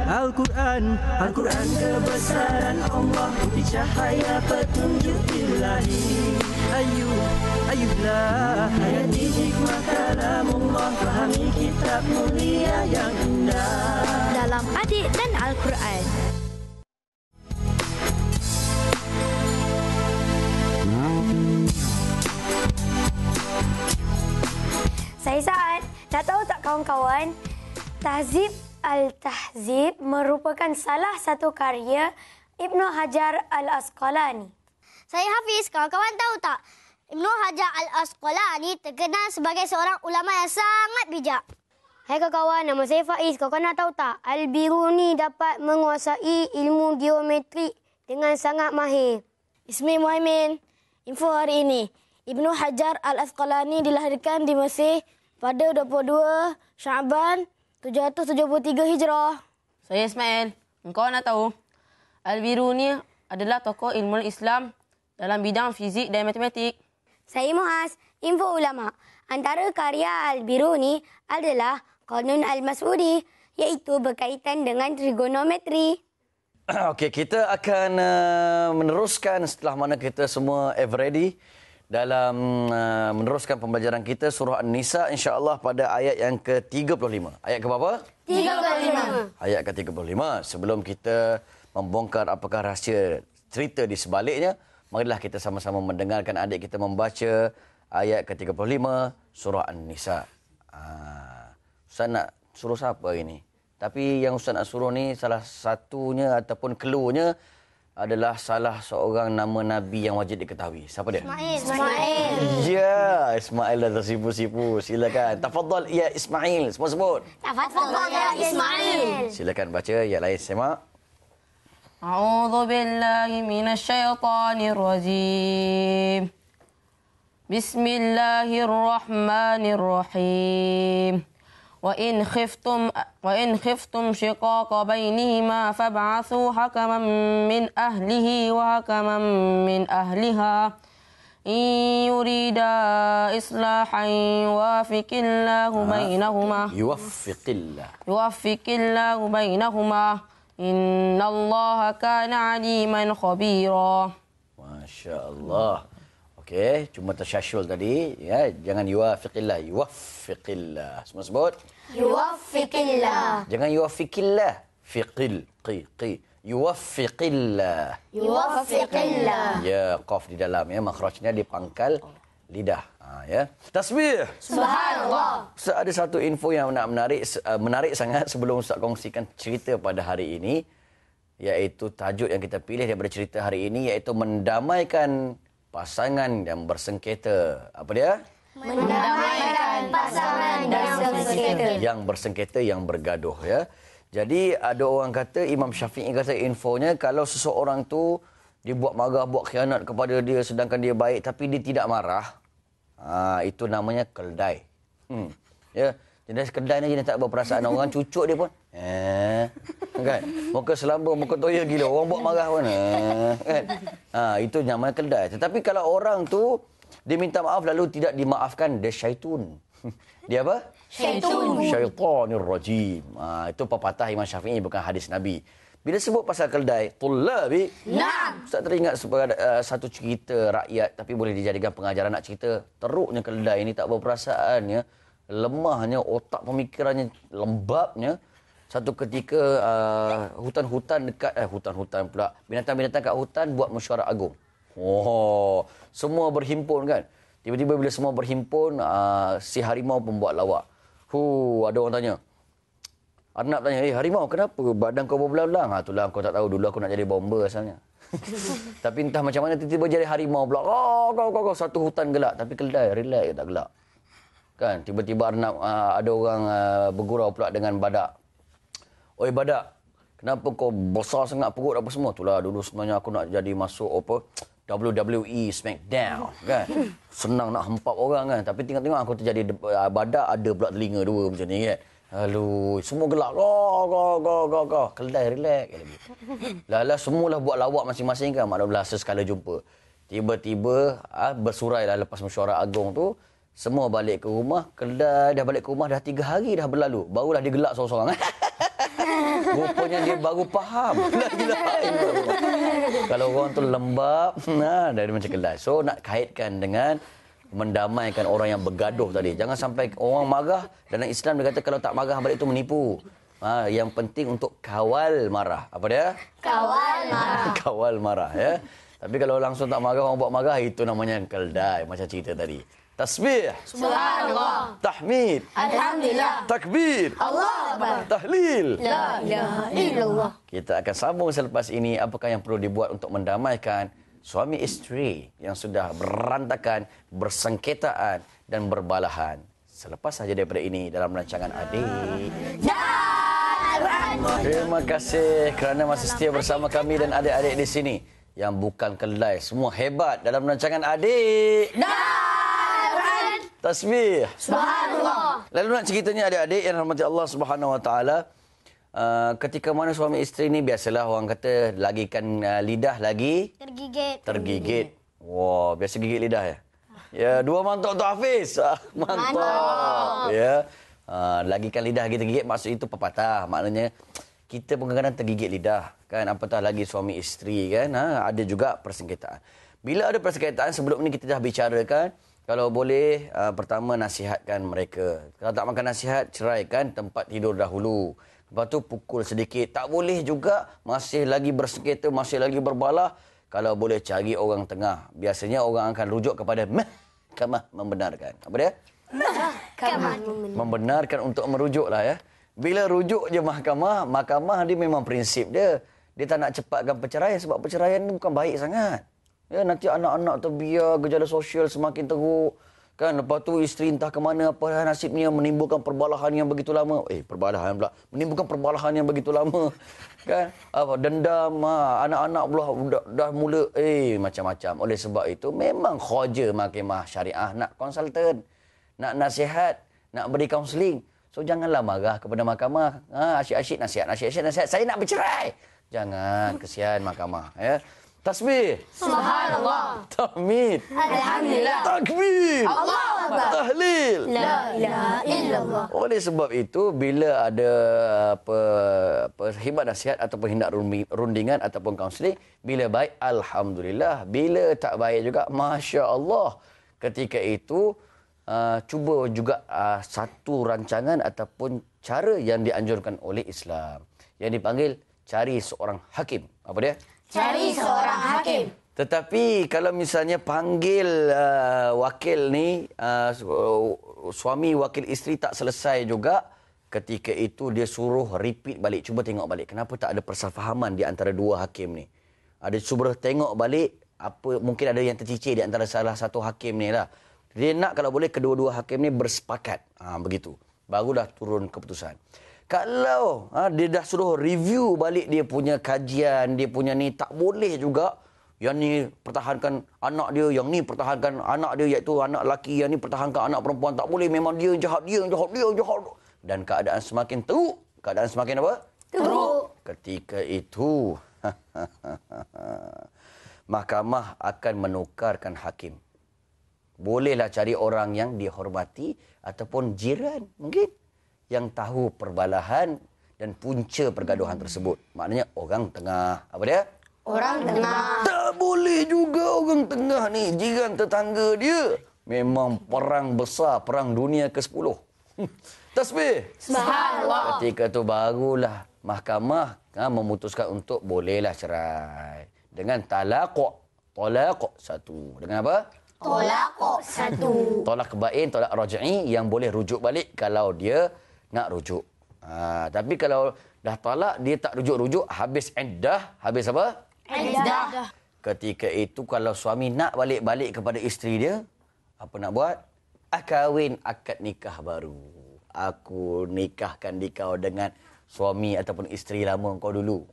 Al-Quran, Al-Quran kebesaran Allah, putih cahaya petunjuk ilahi. Ayuhlah hayati hikmah kalamullah, fahami kitab mulia yang indah. Dalam Adik dan Al-Quran. Saya Saad. Nak tahu tak kawan-kawan? Tahzib Al-Tahzib merupakan salah satu karya Ibnu Hajar Al-Asqalani. Saya Hafiz. Kawan-kawan tahu tak? Ibnu Hajar Al-Asqalani terkenal sebagai seorang ulama yang sangat bijak. Hai kawan-kawan, nama saya Faiz. Kawan-kawan nak tahu tak? Al-Biruni dapat menguasai ilmu geometri dengan sangat mahir. Ismi Muhaimin. Info hari ini. Ibnu Hajar Al-Asqalani dilahirkan di Mesir pada 22 Syaban 773 Hijrah. Saya Ismail. Engkau nak tahu? Al-Biruni adalah tokoh ilmu Islam dalam bidang fizik dan matematik. Saya Muaz. Info ulama. Antara karya Al-Biruni adalah Qanun Al-Mas'udi, iaitu berkaitan dengan trigonometri. Okey, kita akan meneruskan setelah mana kita semua ready dalam meneruskan pembelajaran kita surah An-Nisa insya-Allah pada ayat yang ke-35. Ayat ke berapa? 35. Ayat ke-35. Sebelum kita membongkar apakah rahsia cerita di sebaliknya, marilah kita sama-sama mendengarkan adik kita membaca ayat ke-35 surah An-Nisa. Ustaz nak suruh siapa hari ni? Tapi yang Ustaz nak suruh ni salah satunya ataupun cluenya adalah salah seorang nama Nabi yang wajib diketahui. Siapa dia? Ismail. Ya, Ismail dah tersipu-sipu. Silakan. Tafadhal ya Ismail. Semua sebut. Tafadhal ya Ismail. Silakan baca. Yang lain semak. A'udzu billahi minasy syaithanir rajim. Bismillahirrahmanirrahim. وإن خفتم شقاق بينهما فابعثوا حكما من أهله وحكما من أهلها إن يريدا إصلاحا يوفق الله بينهما إن الله كان عليما خبيرا. ما شاء الله. Okey, cuma tersyasyul tadi, ya. Jangan yuwafiqillah, yuwaffiqillah. Semua sebut. Yuwaffiqillah. Jangan yuwaffiqillah, fiqil, qi. Yuwaffiqillah. Yuwaffiqillah. Ya, qaf di dalam ya, makhrajnya di pangkal lidah. Ya. Tasbih. Subhanallah. Ustaz ada satu info yang menarik sangat sebelum Ustaz kongsikan cerita pada hari ini, iaitu tajuk yang kita pilih daripada cerita hari ini, iaitu mendamaikan pasangan yang bersengketa. Apa dia? Mendamaikan pasangan yang bersengketa. Yang bersengketa, yang bergaduh ya. Jadi ada orang kata, Imam Syafi'i kata infonya, kalau seseorang tu dia buat marah, buat khianat kepada dia sedangkan dia baik tapi dia tidak marah, itu namanya keldai. Ya. Jadi kedai ni dia tak berperasaan, orang cucuk dia pun kan, muka selamba, muka toya gila, orang buat marah pun kan. Itu namanya keldai. Tetapi kalau orang tu dia minta maaf lalu tidak dimaafkan, dia syaitun. Dia apa? Syaitanir rajim. Itu pepatah Imam Syafi'i, bukan hadis Nabi. Bila sebut pasal keldai, tullabi, Naam. Ustaz teringat satu cerita rakyat, tapi boleh dijadikan pengajaran. Nak cerita teruknya keldai ini, tak berperasaannya, lemahnya, otak pemikirannya, lembabnya. Satu ketika hutan-hutan dekat, hutan-hutan pula, binatang-binatang kat hutan buat mesyuarat agung. Semua berhimpun kan. Tiba-tiba bila semua berhimpun, si harimau pun buat lawak. Ada orang tanya. Arnab tanya, harimau kenapa badan kau berbelang-belang? Itulah kau tak tahu, dulu aku nak jadi bomber asalnya. Tapi entah macam mana tiba-tiba jadi harimau pula. Kau satu hutan gelak, tapi keldai relax tak gelak. Kan, tiba-tiba Arnab ada orang bergurau pula dengan badak. Oi badak, kenapa kau besar sangat perut apa semua? Itulah dulu sebenarnya aku nak jadi masuk WWE Smackdown kan. Senang nak hempap orang kan, tapi tengok-tengok aku terjadi badak ada pula telinga dua macam ni kan. Lalu semua gelak. Go. Keldai relax lagi. Lala semualah buat lawak masing-masing kan. Maklumlah sesekala jumpa. Tiba-tiba bersurailah lepas mesyuarat agung tu, semua balik ke rumah. Keldai dah balik ke rumah dah 3 hari dah berlalu. Barulah dia gelak seorang-seorang. Rupanya dia baru faham. La ilaha illallah. Kalau orang tu lembab, dari macam kelas. So nak kaitkan dengan mendamaikan orang yang bergaduh tadi. Jangan sampai orang marah. Dalam Islam dia kata kalau tak marah balik itu menipu. Yang penting untuk kawal marah. Apa dia? Kawal marah. Kawal marah, ya. Tapi kalau langsung tak marah, orang buat marah, itu namanya keldai. Macam cerita tadi. Tasbih. Subhanallah. Tahmid. Alhamdulillah. Takbir. Allah Akbar. Tahlil. La ilaha illallah. Kita akan sambung selepas ini apakah yang perlu dibuat untuk mendamaikan suami isteri yang sudah berantakan, bersengketaan dan berbalahan. Selepas saja daripada ini dalam rancangan Adik. Terima kasih kerana masih setia bersama kami dan adik-adik di sini yang bukan kelai. Semua hebat dalam rancangan Adik. Tasbih. Subhanallah. Lalu nak ceritanya adik-adik yang rahmati Allah Subhanahu Wa Taala. Ketika mana suami isteri ni biasalah orang kata lagikan lidah lagi tergigit. Wah, biasa gigit lidah ya. Ya, 2 mantap untuk Hafiz. Mantap. Ya. Lagikan lidah kita gigit maksud itu pepatah. Maknanya kita pun kadang-kadang tergigit lidah kan, apatah lagi suami isteri kan. Ada juga persengketaan. Bila ada persengketaan, sebelum ni kita dah bicarakan, kalau boleh pertama nasihatkan mereka. Kalau tak makan nasihat, ceraikan tempat tidur dahulu. Lepas tu pukul sedikit. Tak boleh juga masih lagi bersengketa, masih lagi berbalah. Kalau boleh cari orang tengah. Biasanya orang akan rujuk kepada mahkamah membenarkan. Apa dia? Mahkamah. Membenarkan untuk merujuklah ya. Bila rujuk je mahkamah dia memang prinsip dia. Dia tak nak cepatkan perceraian sebab perceraian ni bukan baik sangat. Ya, nanti anak-anak terbiar, gejala sosial semakin teruk. Kan, lepas tu isteri entah ke mana apa nasibnya, menimbulkan perbalahan yang begitu lama. Perbalahan pula. Menimbulkan perbalahan yang begitu lama. Kan? Dendam, anak-anak pula dah mula macam-macam. Oleh sebab itu memang khoja mahkamah syariah nak konsultan, nak nasihat, nak beri kaunseling. So janganlah marah kepada mahkamah. Asyik-asyik nasihat. Saya nak bercerai. Jangan, kesian mahkamah, ya. Tasbih. Subhanallah. Tahmid. Alhamdulillah. Takbir. Allah Akbar. Tahlil. La ilaha illallah. Oleh sebab itu, bila ada perkhidmat nasihat ataupun hendak rundingan ataupun kaunseling, bila baik, Alhamdulillah. Bila tak baik juga, Masya Allah. Ketika itu, cuba juga satu rancangan ataupun cara yang dianjurkan oleh Islam. Yang dipanggil, cari seorang hakim. Apa dia? Cari seorang hakim. Tetapi kalau misalnya panggil wakil ni, suami wakil isteri tak selesai juga, ketika itu dia suruh repeat balik. Cuba tengok balik. Kenapa tak ada persafahaman di antara dua hakim ni? Ada suruh tengok balik, mungkin ada yang tercicir di antara salah satu hakim ni lah. Dia nak kalau boleh kedua-dua hakim ni bersepakat. Begitu. Barulah turun keputusan. Kalau dia dah suruh review balik dia punya kajian, dia punya ni, tak boleh juga. Yang ni pertahankan anak dia, yang ni pertahankan anak dia, iaitu anak lelaki, yang ni pertahankan anak perempuan. Tak boleh, memang dia jahat. Dan keadaan semakin teruk. Keadaan semakin apa? Teruk. Ketika itu, mahkamah akan menukarkan hakim. Bolehlah cari orang yang dihormati ataupun jiran mungkin, yang tahu perbalahan dan punca pergaduhan tersebut. Maknanya orang tengah. Apa dia? Orang tengah. Tak boleh juga orang tengah ni. Jiran tetangga dia. Memang perang besar, perang dunia ke-10. Tasbih. Subhanallah. Ketika tu barulah mahkamah memutuskan untuk bolehlah cerai. Dengan talaqq. Talaqq satu. Dengan apa? Talaqq satu. Tolak bain, tolak raj'i yang boleh rujuk balik kalau dia nak rujuk. Tapi kalau dah talak, dia tak rujuk-rujuk, habis iddah. Habis apa? Iddah. Ketika itu kalau suami nak balik-balik kepada isteri dia, apa nak buat? Kahwin akad nikah baru. Aku nikahkan dikau dengan suami ataupun isteri lama kau dulu.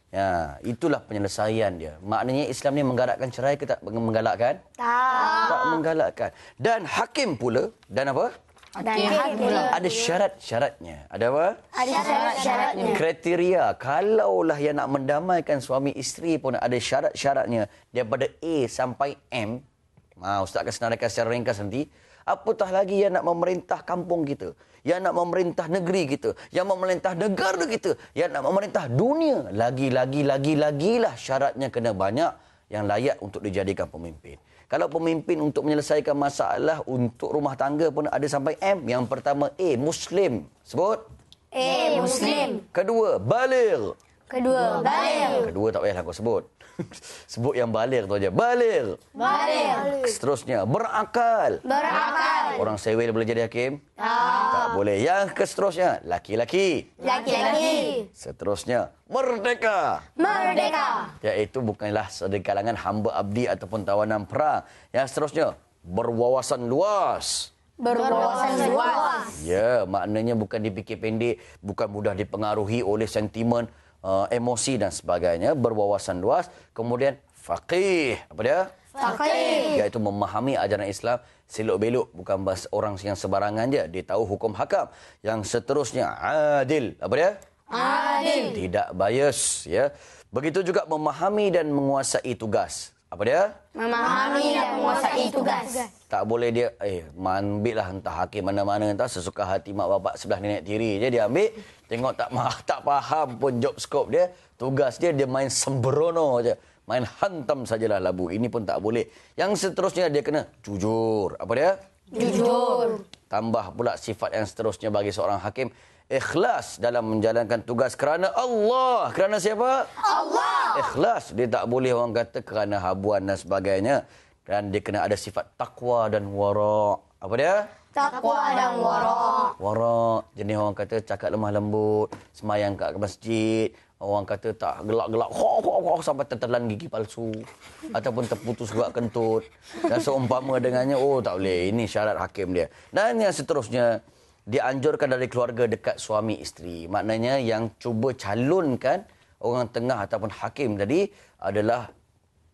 Ya, itulah penyelesaian dia. Maknanya Islam ni menggalakkan cerai ke tak menggalakkan? Tak menggalakkan. Dan hakim pula, dan apa? Ada syarat-syaratnya. Ada apa? Ada syarat-syaratnya. Kriteria. Kalaulah yang nak mendamaikan suami isteri pun ada syarat-syaratnya. Daripada A sampai M. Ustaz akan senaraikan secara ringkas nanti. Apatah lagi yang nak memerintah kampung kita, yang nak memerintah negeri kita, yang memerintah negara kita, yang nak memerintah dunia. Lagi-lagilah syaratnya kena banyak yang layak untuk dijadikan pemimpin. Kalau pemimpin untuk menyelesaikan masalah untuk rumah tangga pun ada sampai M. Yang pertama A, Muslim. Sebut. A. Muslim. Kedua, baligh. Kedua, tak payahlah kau sebut. Sebut yang baligh tu aja. Baligh. Seterusnya, berakal. Orang sewel boleh jadi hakim? Tak boleh. Yang seterusnya, laki-laki. Seterusnya, merdeka. Iaitu bukanlah dari kalangan hamba abdi ataupun tawanan perang. Yang seterusnya, berwawasan luas. Ya, maknanya bukan dipikir pendek, bukan mudah dipengaruhi oleh sentimen, emosi dan sebagainya. Berwawasan luas. Kemudian, faqih. Apa dia? Iaitu memahami ajaran Islam selok-belok, bukan orang yang sebarangan je. Dia tahu hukum hakam. Yang seterusnya, adil. Apa dia? Adil. Tidak bias. Ya. Begitu juga memahami dan menguasai tugas. Apa dia? memahami dan menguasai tugas. Tak boleh dia, ambillah entah hakim mana-mana, entah sesuka hati mak bapak sebelah nenek tiri je dia ambil. Tengok tak faham pun job scope dia, tugas dia main sembrono je. Main hantam sajalah labu. Ini pun tak boleh. Yang seterusnya dia kena jujur. Apa dia? Jujur. Tambah pula sifat yang seterusnya bagi seorang hakim. Ikhlas dalam menjalankan tugas kerana Allah. Kerana siapa? Allah. Ikhlas. Dia tak boleh orang kata kerana habuan dan sebagainya. Dan dia kena ada sifat takwa dan wara'. Apa dia? Takwa dan wara'. Wara'. Jenis orang kata cakap lemah lembut. Semayang kat masjid. Orang kata tak gelak-gelak sampai tertelan gigi palsu. Ataupun terputus gerak kentut. Dan seumpama dengannya, tak boleh. Ini syarat hakim dia. Dan yang seterusnya, dianjurkan dari keluarga dekat suami isteri. Maknanya yang cuba calonkan orang tengah ataupun hakim tadi adalah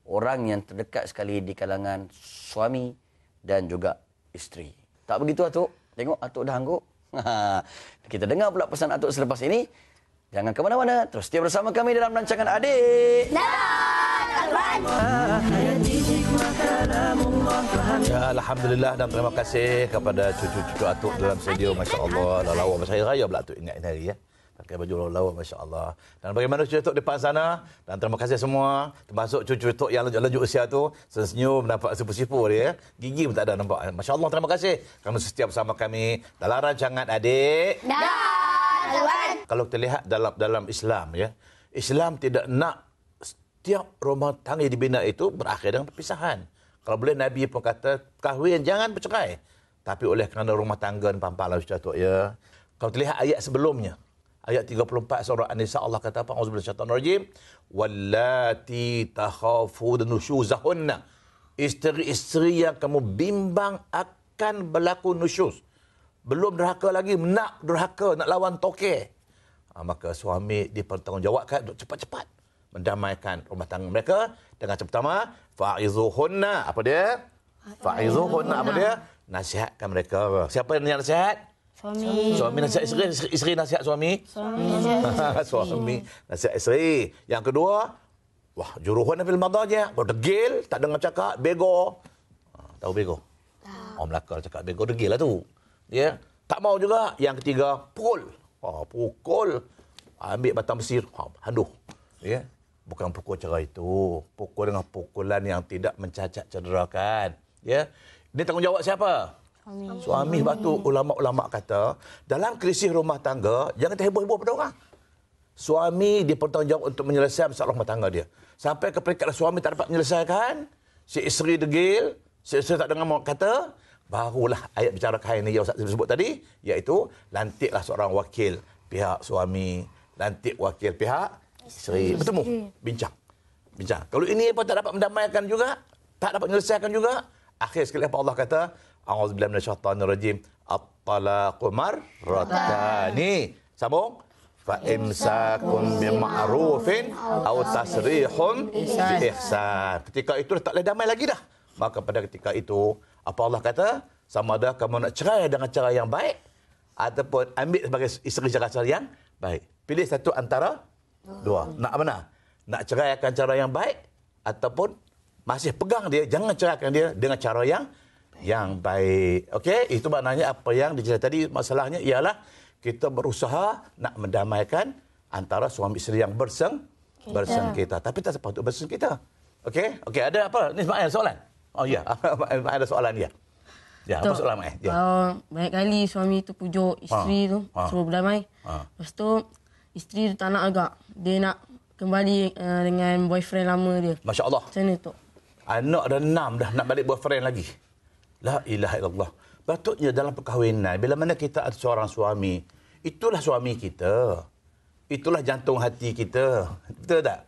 orang yang terdekat sekali di kalangan suami dan juga isteri. Tak begitu, Atuk? Tengok, Atuk dah angguk. Kita dengar pula pesan Atuk selepas ini. Jangan ke mana-mana. Terus setia bersama kami dalam rancangan Adik. Ya, Alhamdulillah dan terima kasih kepada cucu-cucu Atuk dalam studio. Masya Allah. Lawa masa hari raya pula Atuk ingat ini hari ya. Pakai baju lawa, Masya Allah. Dan bagaimana cucu Atuk di depan sana. Dan terima kasih semua. Termasuk cucu Atuk yang lanjut usia tu. Senyum, nampak sipu-sipu dia. Gigi pun tak ada nampak. Masya Allah, terima kasih. Kamu setia bersama kami dalam rancangan Adik. Kalau kita lihat dalam Islam ya. Islam tidak nak setiap rumah tangga yang dibina itu berakhir dengan perpisahan. Kalau boleh Nabi pun kata, kahwin jangan bercerai. Tapi oleh kerana rumah tangga dan pampalan sudah tu ya. Kalau kita lihat ayat sebelumnya, ayat 34 surah An-Nisa, Allah kata apa? Auzubillahi minasyaitanir rajim. Wallati takhafuna nusyuzahunna. Isteri-isteri yang kamu bimbang akan berlaku nusyuz. Belum derhaka lagi, nak derhaka, nak lawan tokeh. Maka suami dipertanggungjawabkan untuk cepat-cepat mendamaikan rumah tangga mereka dengan pertama fa'izuhunna. Apa dia? Fa'izuhunna. Apa dia? Nasihatkan mereka. Siapa yang nasihat? Suami nasihat isteri. Isteri nasihat suami. Suami nasihat isteri. Yang kedua, juruhunna fil madaji'. Berdegil, tak dengar cakap, bego. Tahu bego? Orang Melaka cakap bego, degil lah tu. Ya, tak mau juga. Yang ketiga, pukul. Pukul. Ambil batang besi, handuh. Ya. Bukan pukul cara itu. Pukul dengan pukulan yang tidak mencacat cederakan. Ya. Ini tanggungjawab siapa? Suami. Sebab tu ulama-ulama kata, dalam krisis rumah tangga, jangan terheboh-heboh pada orang. Suami dipertanggungjawab untuk menyelesaikan masalah rumah tangga dia. Sampai ke peringkat suami tak dapat menyelesaikan, si isteri degil, si isteri tak dengar kata, barulah ayat bicara kain ni yang Ustaz sebut tadi, iaitu lantiklah seorang wakil pihak suami, lantik wakil pihak isteri, bertemu, bincang. Kalau ini pun tak dapat mendamaikan juga, tak dapat menyelesaikan juga, akhir sekali apa Allah kata, a'udzubillahi minasyaitanir rajim, at-talaqu marratani. Sambung. Fa imsakun bima'rufin aw tasrihun bi ihsan. Ketika itu tak boleh damai lagi dah. Maka pada ketika itu apa Allah kata? Sama ada kamu nak cerai dengan cara yang baik ataupun ambil sebagai isteri cara yang baik. Pilih satu antara dua. Nak mana? Nak ceraikan cara yang baik ataupun masih pegang dia, jangan ceraikan dia dengan cara yang yang baik. Okey, itu maknanya apa yang dijelaskan tadi. Masalahnya ialah kita berusaha nak mendamaikan antara suami isteri yang bersengketa. Tapi tak sepatutnya bersengketa. Okey, ada apa? Ni Ismail soalan. Oh ya, ada soalan ya. Ya, apa soalan Ismail? Ya. Banyak kali suami tu pujuk isteri tu suruh berdamai. Lepas tu isteri tu tak nak agak. Dia nak kembali dengan boyfriend lama dia. Masya Allah. Macam mana tu? Anak dah 6 dah nak balik boyfriend lagi. La ilaha illallah. Patutnya dalam perkahwinan, bila mana kita ada seorang suami, itulah suami kita. Itulah jantung hati kita. Betul tak?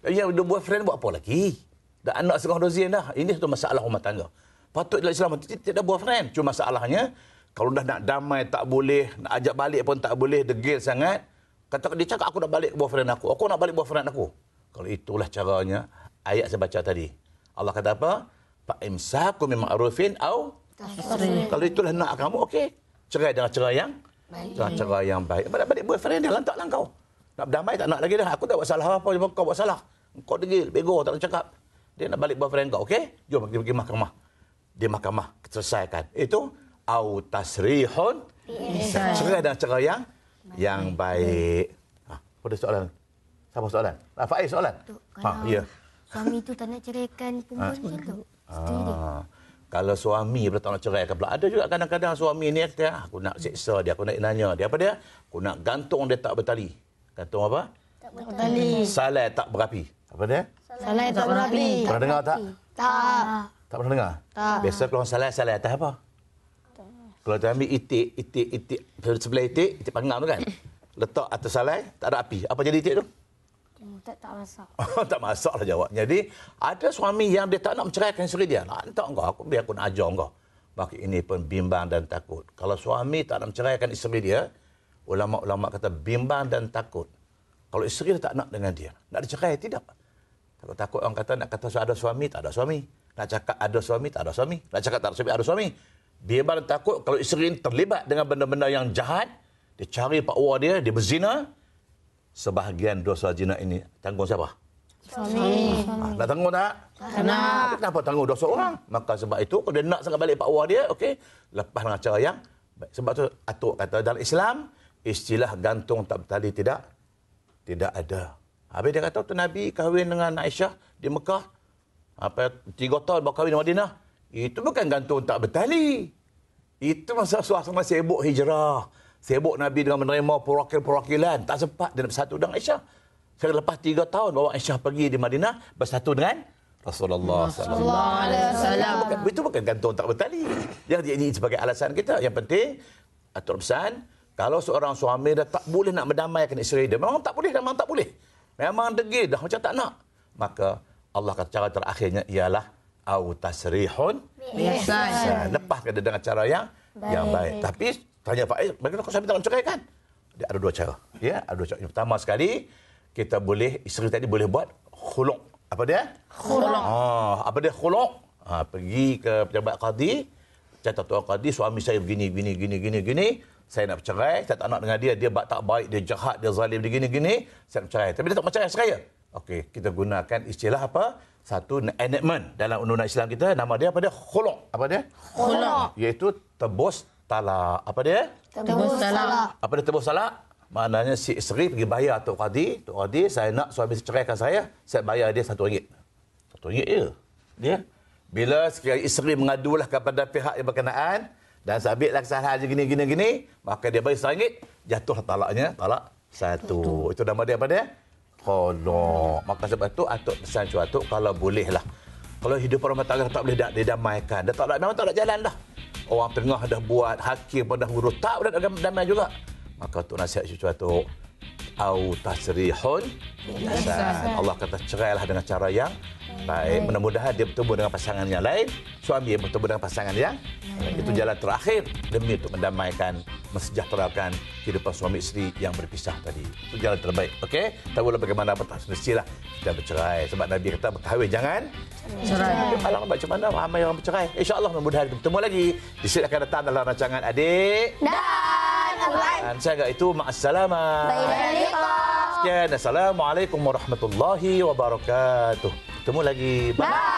Ya, dia boyfriend buat apa lagi? Dah anak setengah dozen dah. Ini satu masalah rumah tangga. Patut dalam Islam tidak ada boyfriend. Cuma masalahnya, kalau dah nak damai tak boleh, nak ajak balik pun tak boleh, degil sangat. Dia cakap aku nak balik boyfriend aku. Aku nak balik boyfriend aku. Kalau itulah caranya, ayat saya baca tadi. Allah kata apa? Fa'imsakum min ma'rufin au tasrih. Kalau itulah nak kamu, okey. Cerai dengan cerai yang baik. Cerai yang baik. Balik boyfriend dia lantaklah kau. Nak berdamai tak nak lagi dah. Aku tak buat salah apa, kau buat salah. Kau degil, bego, tak nak cakap. Dia nak balik boyfriend kau, okey? Jom kita pergi mahkamah. Di mahkamah selesaikan. Itu au tasrihun. Cerai dengan cerai yang baik. Ada soalan? Siapa soalan? Faiz soalan? Ya. Suami tu tak nak ceraikan perempuan tu. Kalau suami pula tak nak ceraikan pula. Ada juga kadang-kadang suami ni kata, aku nak seksa dia, aku nak nanya dia. Apa dia? Aku nak gantung dia tak bertali. Gantung apa? Tak bertali. Salai tak berapi. Apa dia? Salai tak berapi. Pernah dengar tak? Tak. Tak pernah dengar? Tak. Biasa kalau salai atas apa? Kalau kita ambil itik, sebelah itik panggang tu kan? Letak atas salai, tak ada api. Apa jadi itik tu? Tak masak. Tak masak lah jawab. Jadi, ada suami yang dia tak nak menceraikan isteri dia. Lantak engkau, biar aku nak ajar engkau. Maka ini pun bimbang dan takut. Kalau suami tak nak menceraikan isteri dia, ulama-ulama kata bimbang dan takut. Kalau isteri dia tak nak dengan dia, nak dicerai, tidak. Takut orang kata nak kata ada suami, tak ada suami. Nak cakap ada suami, tak ada suami. Nak cakap tak ada suami, ada suami. Bimbang dan takut kalau isteri terlibat dengan benda-benda yang jahat, dia cari pakwa dia berzina, sebahagian dosa zina ini tanggung siapa? Suami. Nak tanggung tak? Nak. Kenapa tanggung dosa orang? Maka sebab itu, kalau dia nak sangat balik pakwa dia, okey, lepas dengan cara yang baik. Sebab tu atuk kata dalam Islam, istilah gantung tak bertali tidak ada. Habis dia kata tu Nabi kahwin dengan Aisyah di Mekah. 3 tahun baru kahwin di Madinah. Itu bukan gantung tak bertali. Itu masa suasana sibuk hijrah. Sibuk Nabi dengan menerima perwakilan. Tak sempat dia bersatu dengan Aisyah. Setelah lepas 3 tahun bawa Aisyah pergi di Madinah, bersatu dengan Rasulullah sallallahu alaihi wasallam. Itu bukan gantung tak bertali. Yang ini sebagai alasan kita. Yang penting, atur pesan, kalau seorang suami dah tak boleh nak mendamaikan isteri dia, memang tak boleh. Memang degil dah macam tak nak. Maka Allah kata cara terakhirnya ialah au tasrihun biihsan. Lepaskan dia dengan cara yang baik. Tapi tanya Faiz, bagaimana kalau suami tak nak ceraikan? Dia ada 2 cara. Ya, ada 2 cara. Yang pertama sekali, kita boleh, isteri tadi boleh buat khulu'. Apa dia? Khulu'. Apa dia khulu'? Pergi ke pejabat qadi, kata tuan qadi, suami saya begini. Saya nak bercerai, saya tak nak dengan dia tak baik, dia jahat, dia zalim, dia gini. Saya nak bercerai. Tapi dia tak bercerai sekaya. Okey, kita gunakan istilah apa? Satu enactment dalam undang-undang Islam kita, nama dia apa dia? Khulu'. Apa dia? Khulu'. Iaitu tebus talak. Apa dia? Tebus talak. Apa dia tebus talak? Maknanya si isteri pergi bayar Tok Qadi. Tok Qadi, saya nak suami ceraikan saya bayar dia RM1. RM1 je. Dia. Bila sekali isteri mengadulah kepada pihak yang berkenaan, dan sabitlah kesalahan gini, maka dia bayar RM1, jatuh talaknya, talak 1. Itu nama dia apa dia? Khulu'. Maka sebab itu atuk pesan cuatuk, kalau bolehlah. Kalau hidup rumah tangga tak boleh didamaikan. Memang tak ada jalan dah. Orang tengah dah buat, hakim pun dah urus, tak boleh damai juga. Maka untuk nasihat cuatuk, au tasrihun biihsan. Allah kata cerailah dengan cara yang baik. Mudah-mudahan dia bertemu dengan pasangan yang lain, suami yang bertemu dengan pasangan yang lain. Itu jalan terakhir demi untuk mendamaikan, mensejahterakan kehidupan suami isteri yang berpisah tadi. Itu jalan terbaik. Okey? Tahulah bagaimana mestilah kita bercerai. Sebab Nabi kata berkahwin jangan cerai. Malang macam mana ramai orang bercerai. InsyaAllah mudah-mudahan kita bertemu lagi. Di sini akan datang dalam rancangan Adik dan saya itu ma'assalamah. Sekian. Assalamualaikum warahmatullahi wabarakatuh. Ketemu lagi. Bye.